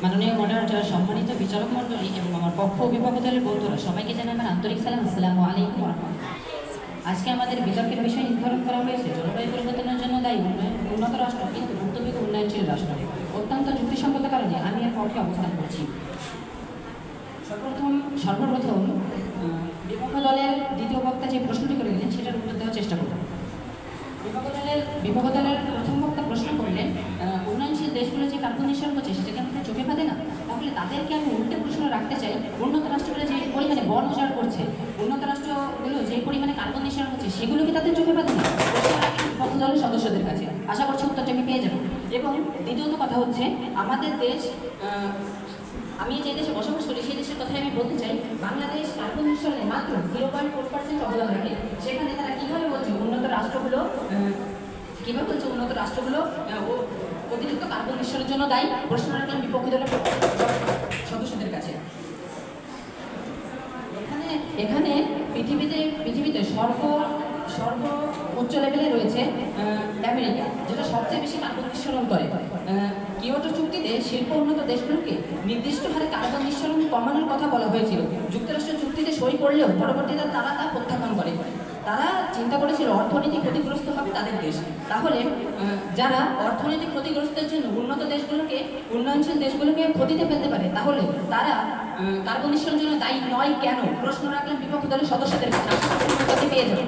মাননীয় মডারেটর, সম্মানিত বিচারক মণ্ডলী এবং আমার পক্ষ অভিভাবক দলের বন্ধুরা, সবাইকে জানাই আমার আন্তরিক সালাম। আসসালামু আলাইকুম ওয়া রাহমাতুল্লাহ। আজকে আমাদের বিতর্কের বিষয় নির্ধারণ করা হয়েছে জলবায়ু পরিবর্তনের জন্য দায়ী উন্নত রাষ্ট্র কিন্তু ভুক্তভোগী উন্নয়নশীল রাষ্ট্র। অত্যন্ত যুক্তিসঙ্গত কারণে আমি এর পক্ষে অবস্থান করছি। সর্বপ্রথম বিপক্ষ দলের দ্বিতীয় বক্তা যে প্রশ্নটি করে গেলেন সেটার উত্তর দেওয়ার চেষ্টা করব। বিপক্ষ দলের প্রথম বক্তা প্রশ্ন করলেন, উন্নয়নশীল দেশগুলো যে কার্বন নিঃসরণ করছে সেটা কি আমাদের চোখে বাঁধে না? তাহলে তাদেরকে আমি উল্টে প্রশ্ন রাখতে চাই, উন্নত রাষ্ট্রগুলো যে পরিমাণে বন উজাড় করছে, উন্নত রাষ্ট্রগুলো যে পরিমাণে কার্বন নিঃসরণ করছে, সেগুলো কি তাদের চোখে বাঁধে না? বিপক্ষ দলের সদস্যদের কাছে আশা করছি উত্তরটা আমি পেয়ে যাবো। এবং দ্বিতীয়ত কথা হচ্ছে, আমাদের দেশ, আমি যে দেশে বসবাস করি সেই দেশের কথাই আমি বলতে চাই, বাংলাদেশ কার্বন নিঃসরণে মাত্র 0.4% অবদান রাখে। সেখানে তারা কীভাবে বলছে উন্নত রাষ্ট্রগুলো অতিরিক্ত কার্বন নিঃসরণের জন্য দায়ী? প্রশ্ন রাখলাম বিপক্ষ দলের সদস্যদের কাছে। এখানে পৃথিবীতে সর্ব উচ্চ লেভেলে রয়েছে আমেরিকা, যেটা সবচেয়ে বেশি কার্বন নিঃসরণ করে। কিয়োটো চুক্তিতে শিল্প উন্নত দেশগুলোকে নির্দিষ্ট হারে কার্বন নিঃসরণ কমানোর কথা বলা হয়েছিল। যুক্তরাষ্ট্র চুক্তিতে সই করলেও পরবর্তীতে তারা তা প্রত্যাখ্যান করে। তারা চিন্তা করেছিল অর্থনীতি ক্ষতিগ্রস্ত হবে তাদের দেশ। তাহলে যারা অর্থনৈতিক ক্ষতিগ্রস্তের জন্য উন্নয়নশীল দেশগুলোকে ক্ষতিতে ফেলতে পারে, তাহলে তারা কার্বন নিঃসরণের জন্য দায়ী নয় কেন? প্রশ্ন রাখলাম বিপক্ষ দলের সদস্যদের কাছে পেয়ে যাবে।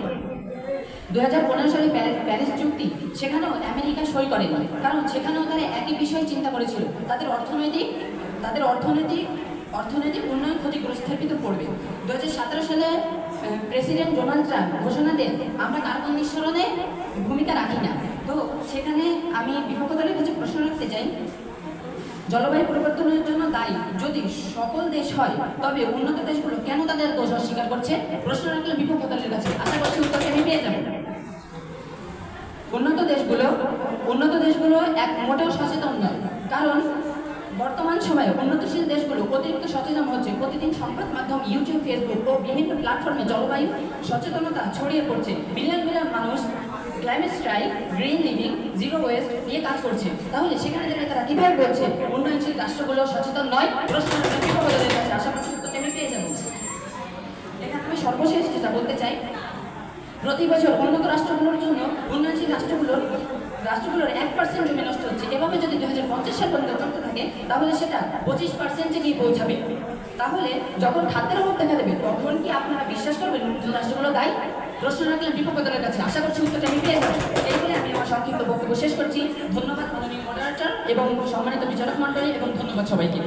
2015 সালে প্যারিস চুক্তি, সেখানেও আমেরিকা সই করেনি, কারণ সেখানেও তারা একই বিষয় চিন্তা করেছিল, তাদের অর্থনৈতিক উন্নয়ন ক্ষতিগ্রস্তের ভিতর পড়বে। 2017 সালে প্রেসিডেন্ট ডোনাল্ড ট্রাম্প ঘোষণা দেন, আমরা কার্বন নিঃসরণে ভূমিকা রাখি না। তো সেখানে আমি বিপক্ষ দলের কাছে প্রশ্ন রাখতে চাই, জলবায়ু পরিবর্তনের জন্য দায়ী যদি সকল দেশ হয়, তবে উন্নত দেশগুলো কেন তাদের দোষ অস্বীকার করছে? প্রশ্ন রাখলে বিপক্ষ দলের কাছে আশা করছি উত্তরটা আমি পেয়ে যাবো। উন্নত দেশগুলো মোটেও সচেতন নয়, কারণ বর্তমান সময়ে উন্নতশীল দেশগুলো অতিরিক্ত সচেতন হচ্ছে। প্রতিদিন সংবাদ মাধ্যম, ইউটিউব, ফেসবুক ও বিভিন্ন প্ল্যাটফর্মে জলবায়ু সচেতনতা ছড়িয়ে পড়ছে। মিলিয়ন মানুষ climate strike, green living, zero West নিয়ে কাজ করছে। তাহলে সেখানে থেকে তারা কীভাবে বলছে উন্নয়নশীল রাষ্ট্রগুলো সচেতন নয়? প্রশ্ন বিপক্ষ দলের কাছে আশা করছি উত্তরটা আমি পেয়ে যাবো। এখানে আমি সর্বশেষ যেটা বলতে চাই, প্রতি বছর উন্নত রাষ্ট্রগুলোর জন্য উন্নয়নশীল রাষ্ট্রগুলোর 1% জমি নষ্ট হচ্ছে। এভাবে যদি 2050 সাল পর্যন্ত চলতে থাকে, তাহলে সেটা 25% গিয়ে পৌঁছাবে। তাহলে যখন খাদ্যের অভাব দেখা দেবে, তখন কি আপনারা বিশ্বাস করবেন উন্নত রাষ্ট্রগুলো দায়ী? প্রশ্ন রাখলাম বিপক্ষ দলের কাছে আশা করছি উত্তরটা আমি পেয়ে যাবো। এই বলে আমি আমার সংক্ষিপ্ত বক্তব্য শেষ করছি। ধন্যবাদ মাননীয় মডারেটর এবং সম্মানিত বিচারক মণ্ডলী, এবং ধন্যবাদ সবাইকে।